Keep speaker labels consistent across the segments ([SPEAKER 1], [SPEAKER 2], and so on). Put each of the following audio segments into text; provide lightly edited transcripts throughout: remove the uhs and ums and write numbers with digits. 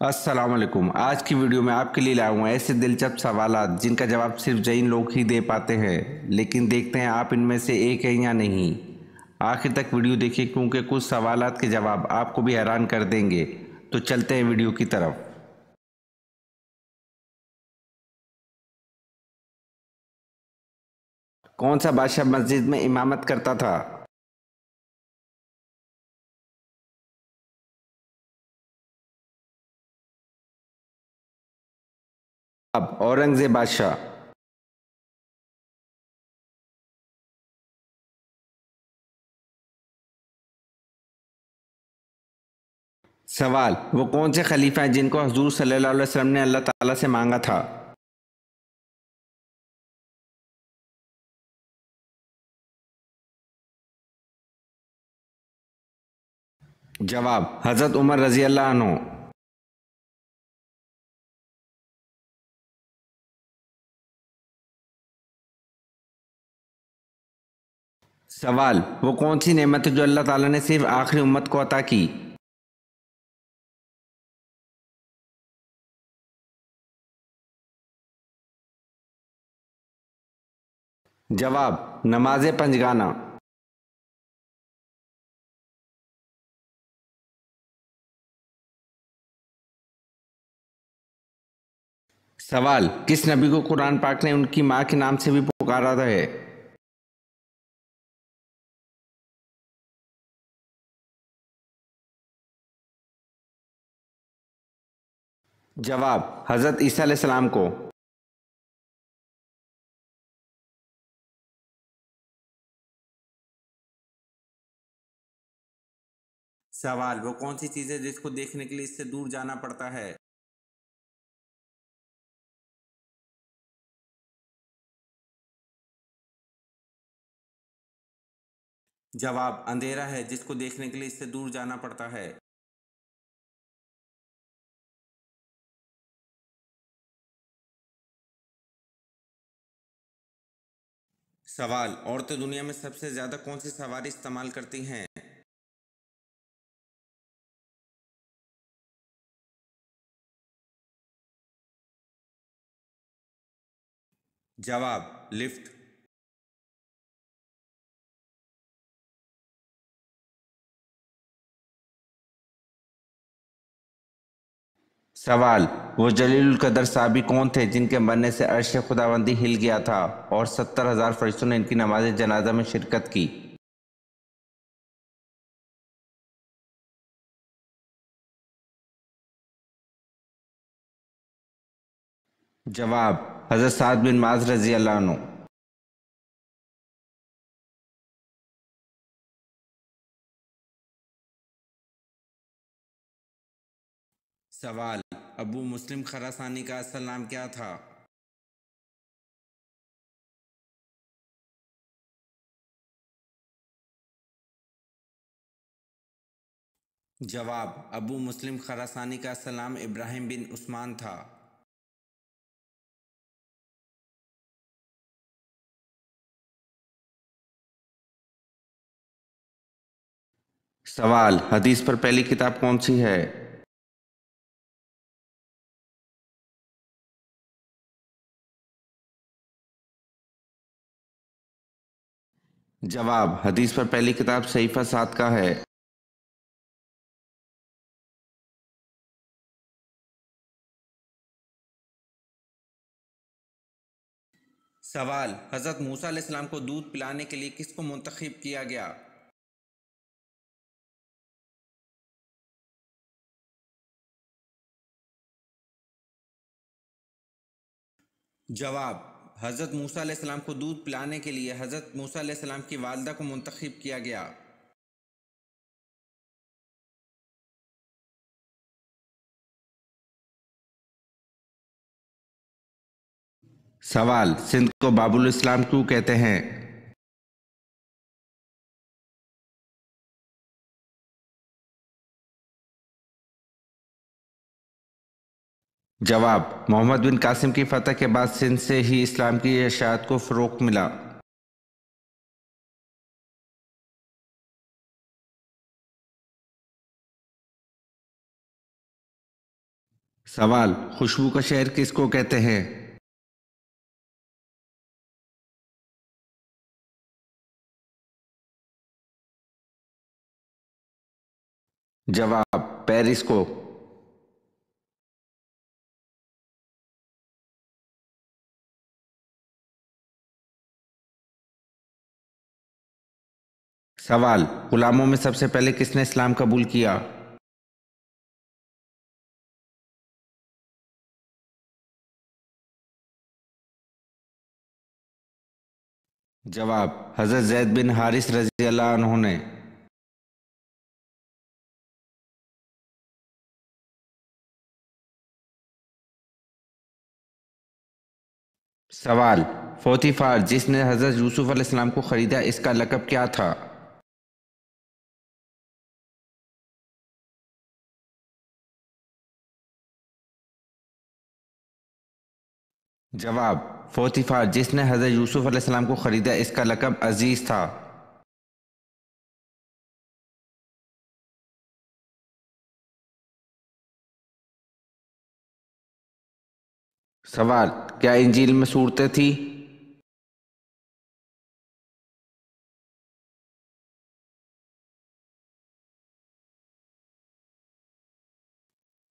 [SPEAKER 1] السلام علیکم۔ آج کی ویڈیو میں آپ کے لیے لایا ہوں ایسے دلچسپ سوالات جن کا جواب صرف جین لوگ ہی دے پاتے ہیں، لیکن دیکھتے ہیں آپ ان میں سے ایک ہیں یا نہیں۔ آخر تک ویڈیو دیکھیں کیونکہ کچھ سوالات کے جواب آپ کو بھی حیران کر دیں گے۔ تو چلتے ہیں ویڈیو کی طرف۔ کون سا بادشاہ مسجد میں امامت کرتا تھا؟ اب اورنگزیب بادشاہ۔ سوال: وہ کون سے خلیفہ ہیں جن کو حضور صلی اللہ علیہ وسلم نے اللہ تعالیٰ سے مانگا تھا؟ جواب: حضرت عمر رضی اللہ عنہ۔ سوال: وہ کون سی نعمت ہے جو اللہ تعالیٰ نے صرف آخری امت کو عطا کی؟ جواب: نماز پنجگانہ۔ سوال: کس نبی کو قرآن پاک نے ان کی ماں کے نام سے بھی پکارا ہے؟ جواب: حضرت عیسیٰ علیہ السلام کو۔ سوال: وہ کون سی چیز ہے جس کو دیکھنے کے لیے اس سے دور جانا پڑتا ہے؟ جواب: اندھیرا ہے جس کو دیکھنے کے لیے اس سے دور جانا پڑتا ہے۔ سوال: عورتیں دنیا میں سب سے زیادہ کون سی سواری استعمال کرتی ہیں؟ جواب: لفٹ۔ سوال: وہ جلیل القدر صحابی کون تھے جن کے مرنے سے عرش خداوندی ہل گیا تھا اور 70,000 فرشتوں نے ان کی نماز جنازہ میں شرکت کی؟ جواب: حضرت سعد بن معاذ رضی اللہ عنہ۔ سوال: ابو مسلم خراسانی کا اصل نام کیا تھا؟ جواب: ابو مسلم خراسانی کا اصل نام ابراہیم بن عثمان تھا۔ سوال: حدیث پر پہلی کتاب کون سی ہے؟ جواب: حدیث پر پہلی کتاب صحیفہ صادقہ ہے۔ سوال: حضرت موسیٰ علیہ السلام کو دودھ پلانے کے لیے کس کو منتخب کیا گیا؟ جواب: حضرت موسیٰ علیہ السلام کو دودھ پلانے کے لیے حضرت موسیٰ علیہ السلام کی والدہ کو منتخب کیا گیا۔ سوال: سندھ کو باب الاسلام کیوں کہتے ہیں؟ جواب: محمد بن قاسم کی فتح کے بعد سندھ سے ہی اسلام کی اشاعت کو فروغ ملا۔ سوال: خوشبو کا شہر کس کو کہتے ہیں؟ جواب: پیرس کو۔ سوال: غلاموں میں سب سے پہلے کس نے اسلام قبول کیا؟ جواب: حضرت زید بن حارث رضی اللہ عنہ نے۔ سوال: پوتیفار جس نے حضرت یوسف علیہ السلام کو خریدا، اس کا لقب کیا تھا؟ جواب: پوتیفار جس نے حضرت یوسف علیہ السلام کو خریدا، اس کا لقب عزیز تھا۔ سوال: کیا انجیل میں صورتیں تھیں؟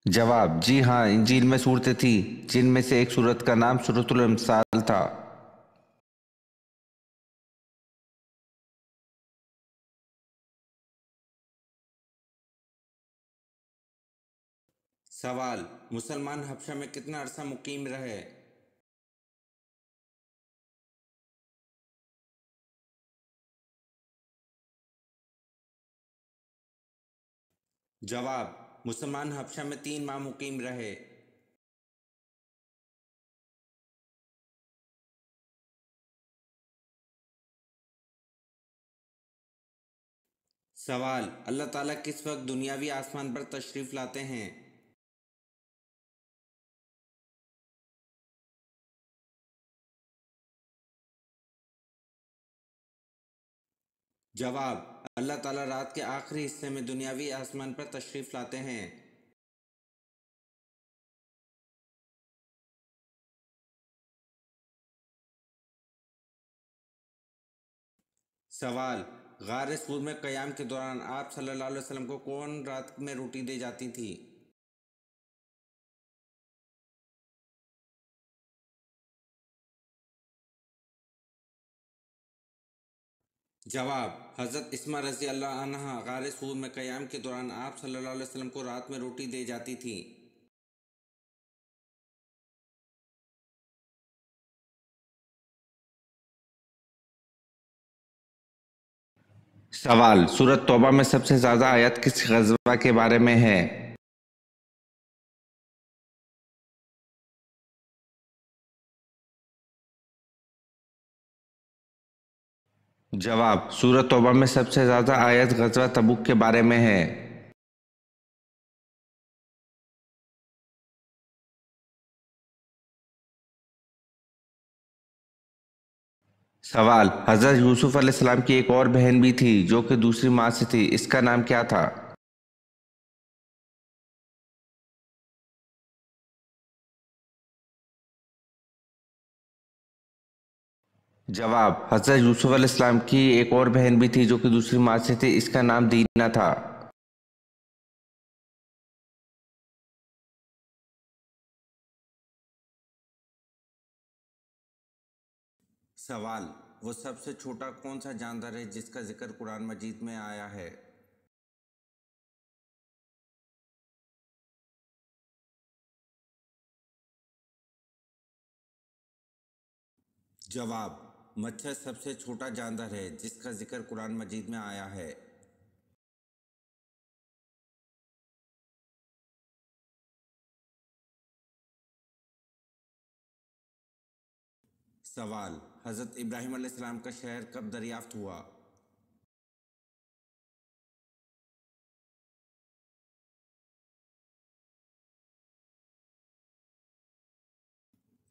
[SPEAKER 1] جواب: جی ہاں، انجیل میں صورتیں تھیں، جن میں سے ایک صورت کا نام سورۃ الانفال تھا۔ سوال: مسلمان حبشہ میں کتنا عرصہ مقیم رہے؟ جواب: مسلمان حبشہ میں 3 ماہ مقیم رہے۔ سوال: اللہ تعالیٰ کس وقت دنیاوی آسمان پر تشریف لاتے ہیں؟ جواب: اللہ تعالیٰ رات کے آخری حصے میں دنیاوی آسمان پر تشریف لاتے ہیں۔ سوال: غار سور میں قیام کے دوران آپ صلی اللہ علیہ وسلم کو کون رات میں روٹی دے جاتی تھی؟ جواب: حضرت اسمہ رضی اللہ عنہا غار سور میں قیام کے دوران آپ صلی اللہ علیہ وسلم کو رات میں روٹی دے جاتی تھی۔ سوال: سورۃ توبہ میں سب سے زیادہ آیت کس غزوہ کے بارے میں ہے؟ جواب: سورۃ توبہ میں سب سے زیادہ آیت غزوہ تبوک کے بارے میں ہے۔ سوال: حضرت یوسف علیہ السلام کی ایک اور بہن بھی تھی جو کہ دوسری ماں سے تھی، اس کا نام کیا تھا؟ جواب: حضرت یوسف علیہ السلام کی ایک اور بہن بھی تھی جو کہ دوسری ماں سے تھی، اس کا نام دینا تھا۔ سوال: وہ سب سے چھوٹا کون سا جاندار ہے جس کا ذکر قرآن مجید میں آیا ہے؟ جواب: مچھر سب سے چھوٹا جاندار ہے جس کا ذکر قرآن مجید میں آیا ہے۔ سوال: حضرت ابراہیم علیہ السلام کا شہر کب دریافت ہوا؟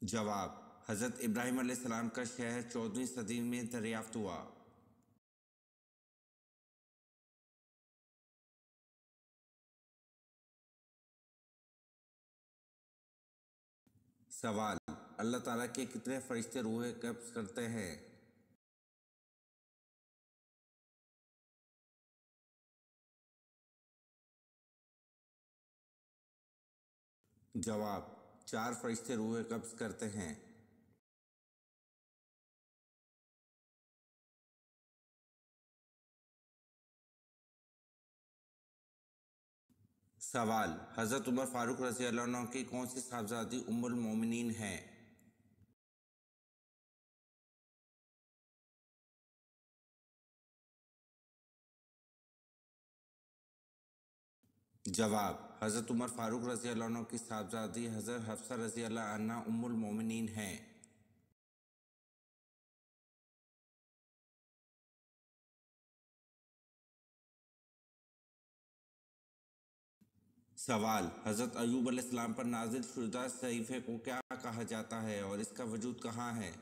[SPEAKER 1] جواب: حضرت ابراہیم علیہ السلام کا شہر 14ویں صدی میں دریافت ہوا۔ سوال: اللہ تعالیٰ کے کتنے فرشتے روح قبض کرتے ہیں؟ جواب: 4 فرشتے روح قبض کرتے ہیں۔ سوال: حضرت عمر فاروق رضی اللہ عنہ کی کون سی صاحبزادی ام المومنین ہیں؟ جواب: حضرت عمر فاروق رضی اللہ عنہ کی صاحبزادی حضرت حفصہ رضی اللہ عنہ ام المومنین ہیں۔ سوال: حضرت ایوب علیہ السلام پر نازل شدہ صحیفے کو کیا کہا جاتا ہے اور اس کا وجود کہاں ہے؟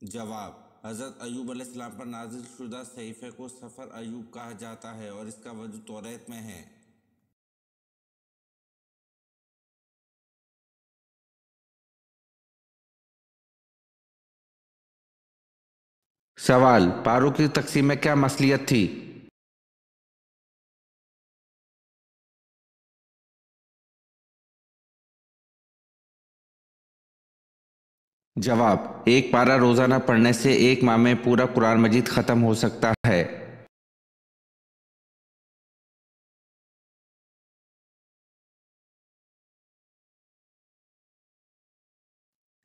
[SPEAKER 1] جواب: حضرت ایوب علیہ السلام پر نازل شدہ صحیفے کو سفر ایوب کہا جاتا ہے اور اس کا وجود توریت میں ہے۔ سوال: پاروں کی تقسیم میں کیا مصلیحت تھی؟ جواب: ایک پارہ روزانہ پڑھنے سے ایک ماہ میں پورا قرآن مجید ختم ہو سکتا ہے۔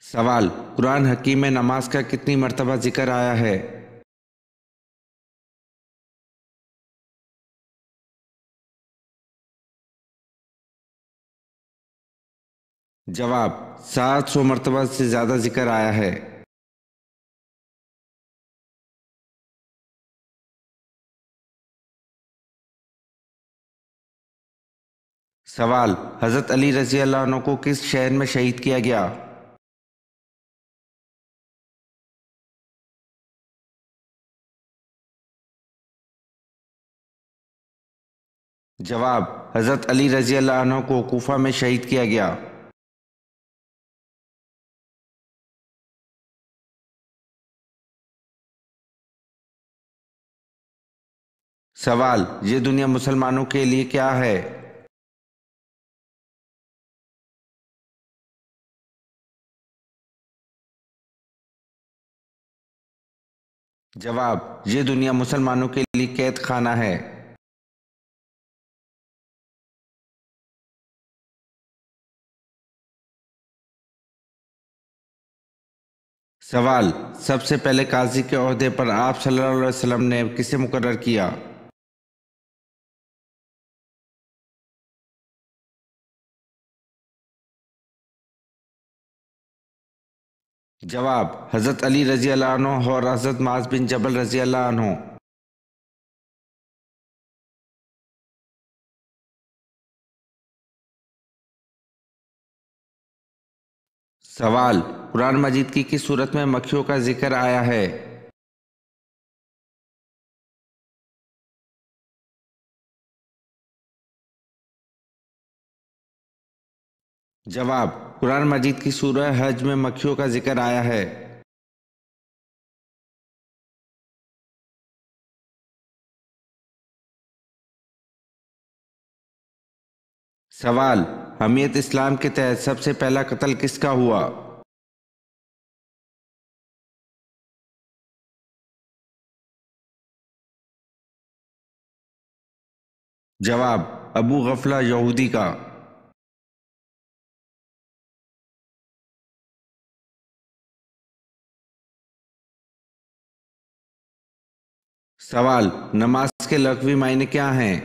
[SPEAKER 1] سوال: قرآن حکیم میں نماز کا کتنی مرتبہ ذکر آیا ہے؟ جواب: 700 مرتبہ سے زیادہ ذکر آیا ہے۔ سوال: حضرت علی رضی اللہ عنہ کو کس شہر میں شہید کیا گیا؟ جواب: حضرت علی رضی اللہ عنہ کو کوفہ میں شہید کیا گیا۔ سوال: یہ دنیا مسلمانوں کے لیے کیا ہے؟ جواب: یہ دنیا مسلمانوں کے لیے قید خانہ ہے۔ سوال: سب سے پہلے قاضی کے عہدے پر آپ صلی اللہ علیہ وسلم نے کسے مقرر کیا؟ جواب: حضرت علی رضی اللہ عنہ اور حضرت معاذ بن جبل رضی اللہ عنہ۔ سوال: قرآن مجید کی کس صورت میں مکھیوں کا ذکر آیا ہے؟ جواب: قرآن مجید کی سورہ حج میں مکھیوں کا ذکر آیا ہے۔ سوال: حمیت اسلام کے تحت سب سے پہلا قتل کس کا ہوا؟ جواب: ابو غفلہ یہودی کا۔ سوال: نماز کے لغوی معنی کیا ہیں؟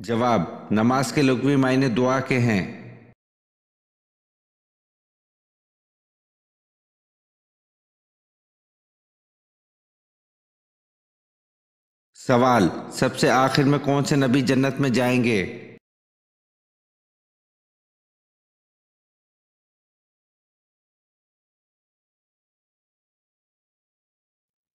[SPEAKER 1] جواب: نماز کے لغوی معنی دعا کے ہیں۔ سوال: سب سے آخر میں کون سے نبی جنت میں جائیں گے؟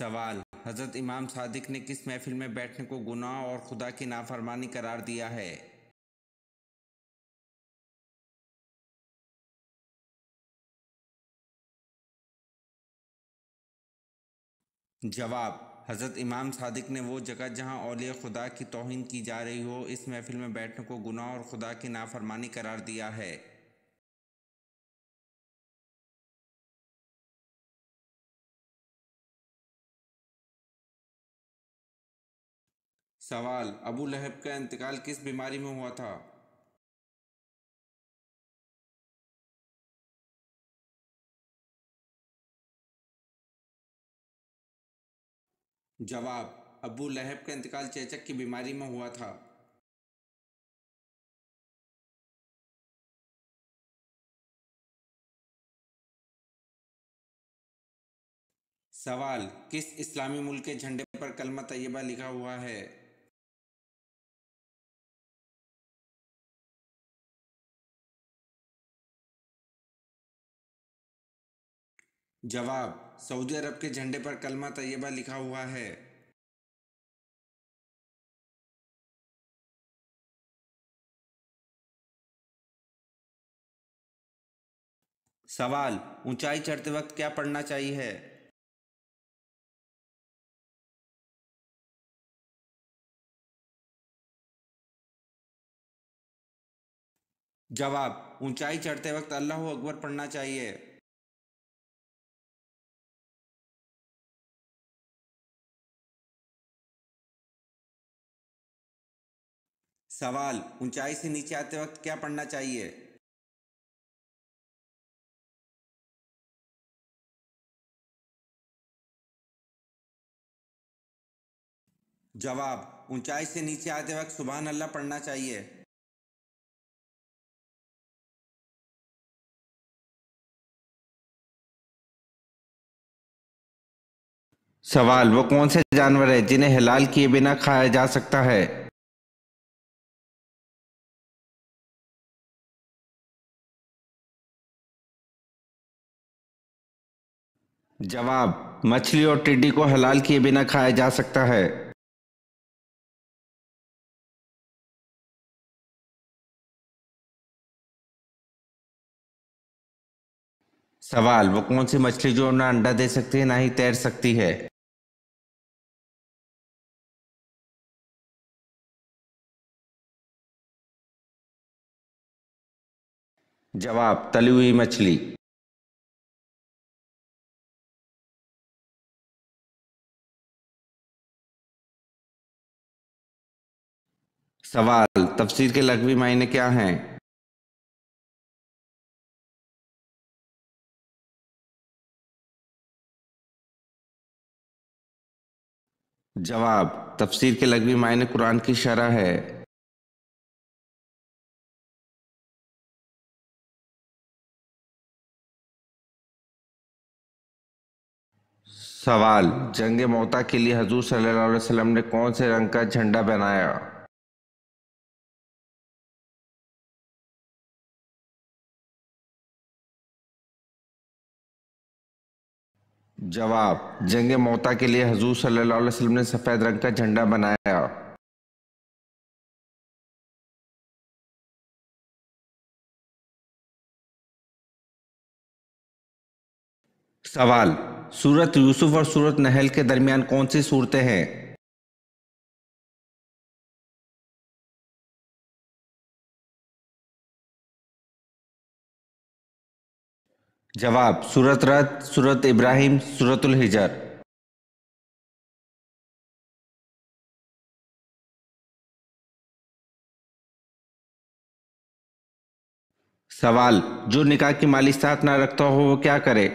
[SPEAKER 1] سوال: حضرت امام صادق نے کس محفل میں بیٹھنے کو گناہ اور خدا کی نافرمانی قرار دیا ہے؟ جواب: حضرت امام صادق نے وہ جگہ جہاں اولیاء خدا کی توہین کی جا رہی ہو اس محفل میں بیٹھنے کو گناہ اور خدا کی نافرمانی قرار دیا ہے۔ سوال: ابو لہب کا انتقال کس بیماری میں ہوا تھا؟ جواب: ابو لہب کا انتقال چیچک کی بیماری میں ہوا تھا۔ سوال: کس اسلامی ملک کے جھنڈے پر کلمہ طیبہ لکھا ہوا ہے؟ جواب: سعودی عرب کے جھنڈے پر کلمہ طیبہ لکھا ہوا ہے۔ سوال: اونچائی چڑھتے وقت کیا پڑھنا چاہیے؟ جواب: اونچائی چڑھتے وقت اللہ اکبر پڑھنا چاہیے۔ سوال: اونچائی سے نیچے آتے وقت کیا پڑھنا چاہیے؟ جواب: اونچائی سے نیچے آتے وقت سبحان اللہ پڑھنا چاہیے۔ سوال: وہ کون سے جانور ہیں جنہیں حلال کیے بنا کھایا جا سکتا ہے؟ جواب: مچھلی اور ٹڈی کو حلال کیے بنا کھایا جا سکتا ہے۔ سوال: وہ کون سی مچھلی جو نہ انڈا دے سکتی ہے نہ ہی تیر سکتی ہے؟ جواب: تلی ہوئی مچھلی۔ سوال: تفسیر کے لغوی معنی کیا ہیں؟ جواب: تفسیر کے لغوی معنی قرآن کی شرح ہے۔ سوال: جنگ موتا کے لیے حضور صلی اللہ علیہ وسلم نے کون سے رنگ کا جھنڈا بنایا؟ جواب: جنگ موتا کے لیے حضور صلی اللہ علیہ وسلم نے سفید رنگ کا جھنڈا بنایا۔ سوال: سورۃ یوسف اور سورۃ نحل کے درمیان کون سی صورتیں ہیں؟ جواب: سورۃ رعد، سورۃ ابراہیم، سورۃ الحجر۔ سوال: جو نکاح کی مالی استطاعت نہ رکھتا ہو وہ کیا کرے؟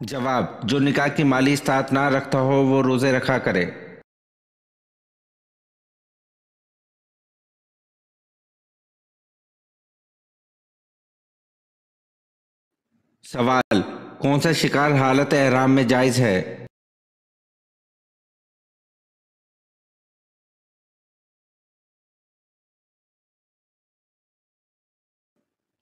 [SPEAKER 1] جواب: جو نکاح کی مالی استطاعت نہ رکھتا ہو وہ روزے رکھا کرے۔ سوال: کون سا شکار حالت احرام میں جائز ہے؟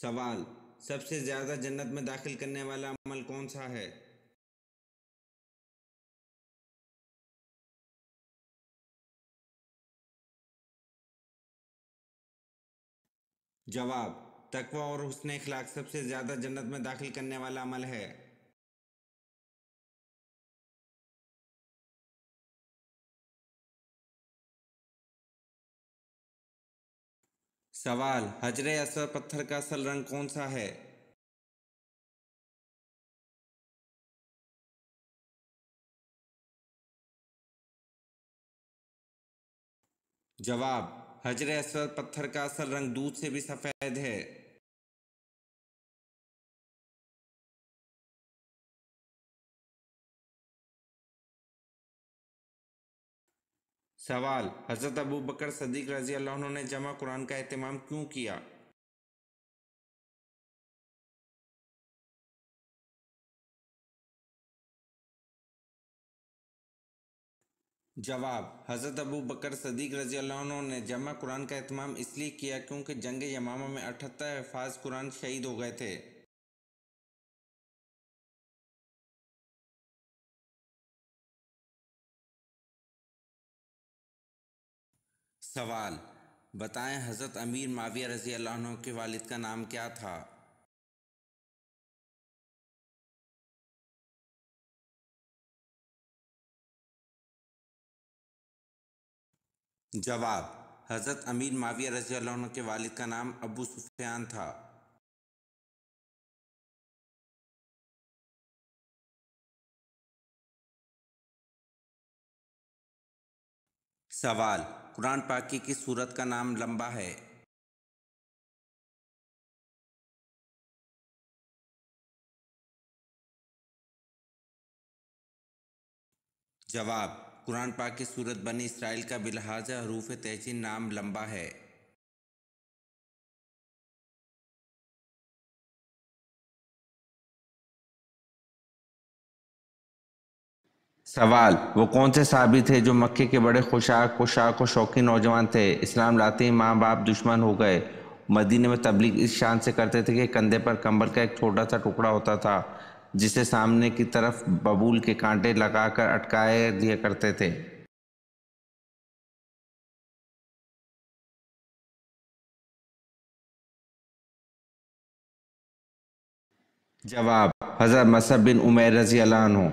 [SPEAKER 1] سوال: سب سے زیادہ جنت میں داخل کرنے والا عمل کون سا ہے؟ جواب: تقوی اور حسن اخلاق سب سے زیادہ جنت میں داخل کرنے والا عمل ہے۔ سوال: حجر اسود پتھر کا اصل رنگ کون سا ہے؟ جواب: حجر اسود پتھر کا اصل رنگ دودھ سے بھی سفید ہے۔ سوال: حضرت ابوبکر صدیق رضی اللہ عنہ نے جمع قرآن کا اہتمام کیوں کیا؟ جواب: حضرت ابوبکر صدیق رضی اللہ عنہ نے جمع قرآن کا اہتمام اس لیے کیا کیونکہ جنگ یمامہ میں 78 حفاظ قرآن شہید ہو گئے تھے۔ سوال: بتائیں حضرت امیر معاویہ رضی اللہ عنہ کے والد کا نام کیا تھا؟ جواب: حضرت امیر معاویہ رضی اللہ عنہ کے والد کا نام ابو سفیان تھا۔ سوال: قرآن پاک کی کس سورت کا نام لمبا ہے؟ جواب: قرآن پاک کی سورت بنی اسرائیل کا بلحاظ حروف تہجین نام لمبا ہے۔ سوال: وہ کون سے صحابی تھے جو مکے کے بڑے خوشاک و شوقی نوجوان تھے؟ اسلام لاتے ہی ماں باپ دشمن ہو گئے۔ مدینے میں تبلیغ اس شان سے کرتے تھے کہ کندھے پر کمبل کا ایک چھوٹا سا ٹکڑا ہوتا تھا جسے سامنے کی طرف ببول کے کانٹے لگا کر اٹکائے دیا کرتے تھے۔ جواب: حضرت مصعب بن عمیر رضی اللہ عنہ۔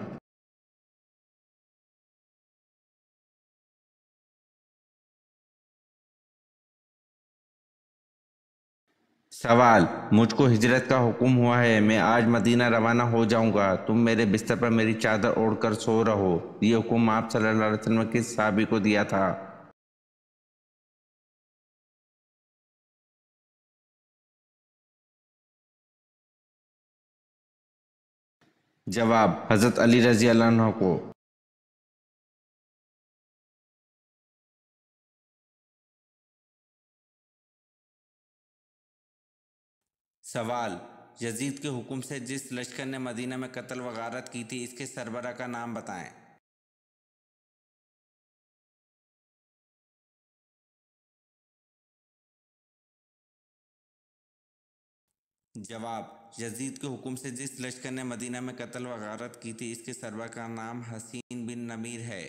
[SPEAKER 1] سوال: مجھ کو ہجرت کا حکم ہوا ہے، میں آج مدینہ روانہ ہو جاؤں گا، تم میرے بستر پر میری چادر اوڑھ کر سو رہو، یہ حکم آپ صلی اللہ علیہ وسلم نے کس صحابی کو دیا تھا؟ جواب: حضرت علی رضی اللہ عنہ کو۔ سوال: یزید کے حکم سے جس لشکر نے مدینہ میں قتل و غارت کی تھی اس کے سربراہ کا نام بتائیں۔ جواب: یزید کے حکم سے جس لشکر نے مدینہ میں قتل و غارت کی تھی اس کے سربراہ کا نام حسین بن نمیر ہے۔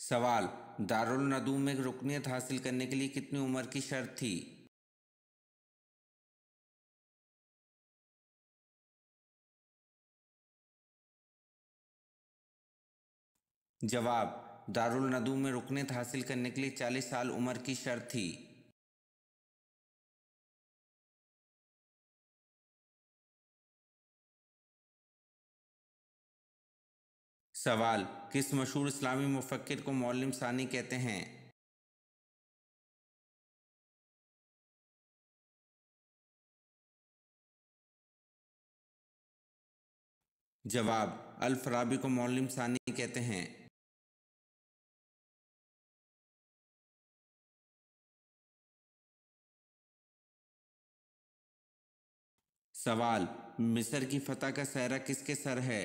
[SPEAKER 1] سوال: دارالندوم میں رکنیت حاصل کرنے کے لیے کتنی عمر کی شرط تھی؟ جواب: دارالندوم میں رکنیت حاصل کرنے کے لیے 40 سال عمر کی شرط تھی۔ سوال: کس مشہور اسلامی مفکر کو معلم ثانی کہتے ہیں؟ جواب: الفارابی کو معلم ثانی کہتے ہیں۔ سوال: مصر کی فتح کا سہرا کس کے سر ہے؟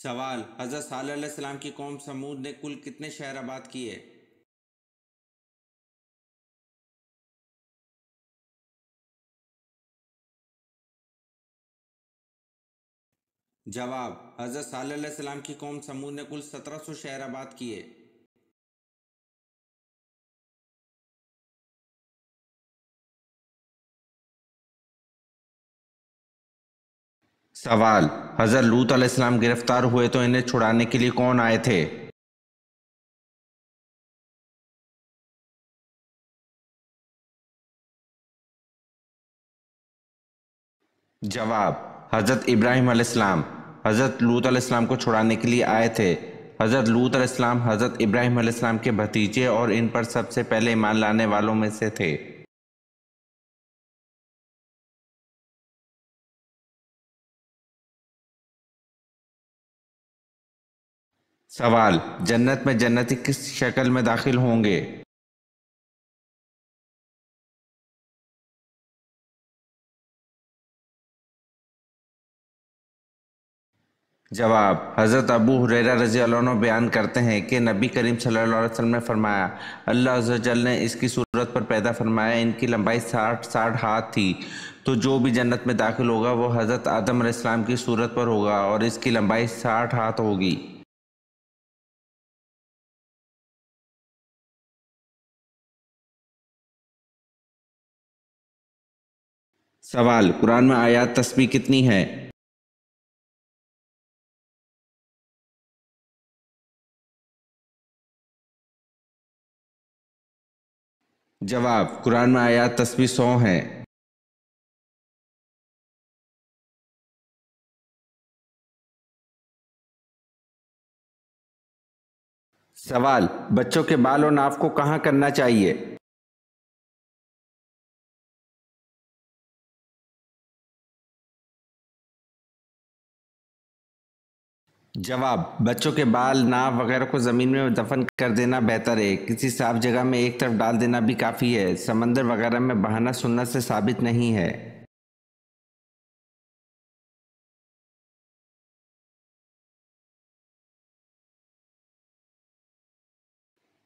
[SPEAKER 1] سوال: حضرت صالح علیہ السلام کی قوم سمود نے کل کتنے شہر آباد کیے؟ جواب: حضرت صالح علیہ السلام کی قوم سمود نے کل 1700 شہر آباد کیے۔ سوال: حضرت لوط علیہ السلام گرفتار ہوئے تو انہیں چھڑانے کے لیے کون آئے تھے؟ جواب: حضرت ابراہیم علیہ السلام حضرت لوط علیہ السلام کو چھڑانے کے لیے آئے تھے۔ حضرت لوط علیہ السلام حضرت ابراہیم علیہ السلام کے بھتیجے اور ان پر سب سے پہلے ایمان لانے والوں میں سے تھے۔ سوال: جنت میں جنتی کس شکل میں داخل ہوں گے؟ جواب: حضرت ابو ہریرہ رضی اللہ عنہ بیان کرتے ہیں کہ نبی کریم صلی اللہ علیہ وسلم نے فرمایا، اللہ عز و جل نے اس کی صورت پر پیدا فرمایا، ان کی لمبائی 60 ہاتھ تھی، تو جو بھی جنت میں داخل ہوگا وہ حضرت آدم علیہ السلام کی صورت پر ہوگا اور اس کی لمبائی 60 ہاتھ ہوگی۔ سوال: قرآن میں آیات تسبیح کتنی ہے؟ جواب: قرآن میں آیات تسبیح 100 ہیں۔ سوال: بچوں کے بال اور ناف کو کہاں کرنا چاہیے؟ جواب: بچوں کے بال، ناف وغیرہ کو زمین میں دفن کر دینا بہتر ہے، کسی صاف جگہ میں ایک طرف ڈال دینا بھی کافی ہے، سمندر وغیرہ میں بہانا سنت سے ثابت نہیں ہے۔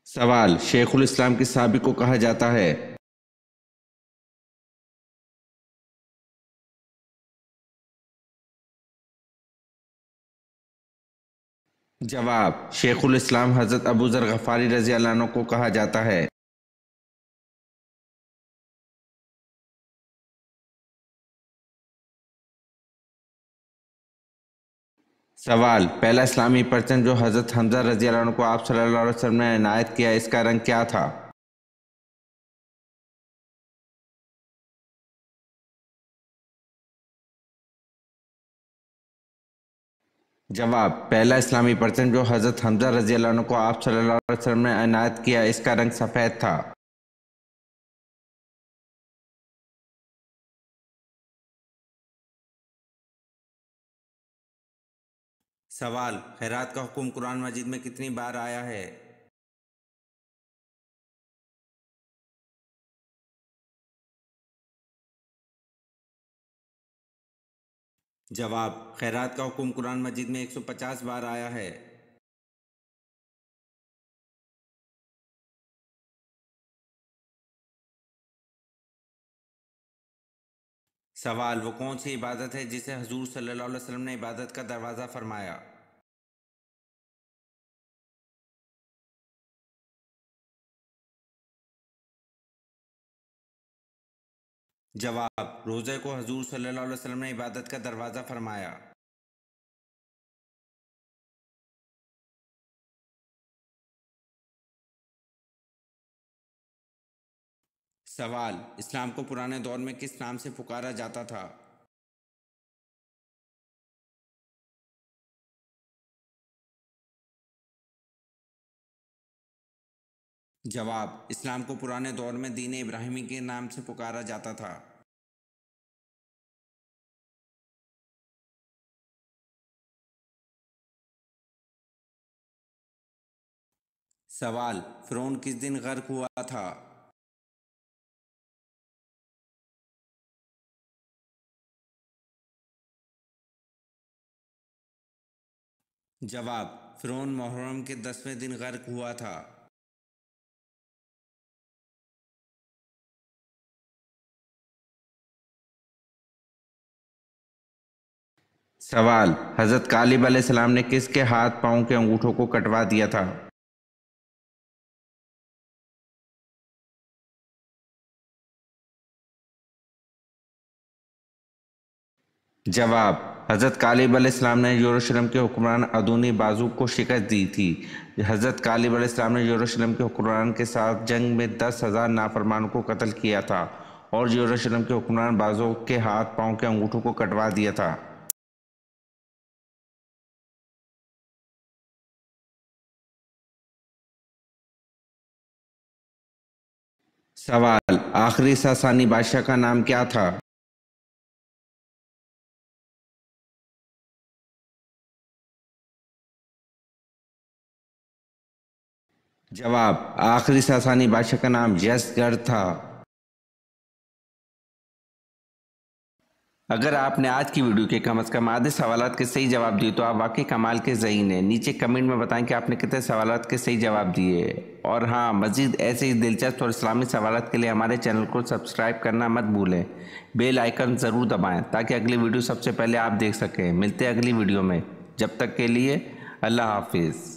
[SPEAKER 1] سوال: شیخ الاسلام کس صحابی کو کہا جاتا ہے؟ جواب: شیخ الاسلام حضرت ابو ذر غفاری رضی اللہ عنہ کو کہا جاتا ہے۔ سوال: پہلا اسلامی پرچم جو حضرت حمزہ رضی اللہ عنہ کو آپ صلی اللہ علیہ وسلم نے عنایت کیا، اس کا رنگ کیا تھا؟ جواب: پہلا اسلامی پرچم جو حضرت حمزہ رضی اللہ عنہ کو آپ صلی اللہ علیہ وسلم نے عنایت کیا، اس کا رنگ سفید تھا۔ سوال: خیرات کا حکم قرآن مجید میں کتنی بار آیا ہے؟ جواب: خیرات کا حکم قرآن مجید میں 150 بار آیا ہے۔ سوال: وہ کون سی عبادت ہے جسے حضور صلی اللہ علیہ وسلم نے عبادت کا دروازہ فرمایا؟ جواب: روزے کو حضور صلی اللہ علیہ وسلم نے عبادت کا دروازہ فرمایا۔ سوال: اسلام کو پرانے دور میں کس نام سے پکارا جاتا تھا؟ جواب: اسلام کو پرانے دور میں دین ابراہیمی کے نام سے پکارا جاتا تھا۔ سوال: فرعون کس دن غرق ہوا تھا؟ جواب: فرعون محرم کے 10ویں دن غرق ہوا تھا۔ سوال: حضرت کالب علیہ السلام نے کس کے ہاتھ پاؤں کے انگوٹھوں کو کٹوا دیا تھا؟ جواب: حضرت کالب علیہ السلام نے یروشلم کے حکمران ادونی بازو کو شکست دی تھی۔ حضرت کالب علیہ السلام نے یروشلم کے حکمران کے ساتھ جنگ میں 10,000 نافرمانوں کو قتل کیا تھا اور یروشلم کے حکمران بازو کے ہاتھ پاؤں کے انگوٹھوں کو کٹوا دیا تھا۔ سوال: آخری ساسانی بادشاہ کا نام کیا تھا؟ جواب: آخری ساسانی بادشاہ کا نام یزگرد تھا۔ اگر آپ نے آج کی ویڈیو کے کم از کم آدھے سوالات کے صحیح جواب دیے تو آپ واقعی کمال کے ذہین ہیں۔ نیچے کمنٹ میں بتائیں کہ آپ نے کتنے سوالات کے صحیح جواب دیے، اور ہاں، مزید ایسے ہی دلچسپ اور اسلامی سوالات کے لیے ہمارے چینل کو سبسکرائب کرنا مت بھولیں۔ بیل آئیکن ضرور دبائیں تاکہ اگلی ویڈیو سب سے پہلے آپ دیکھ سکیں۔ ملتے ہیں اگلی ویڈیو میں، جب تک کے لیے اللہ حافظ۔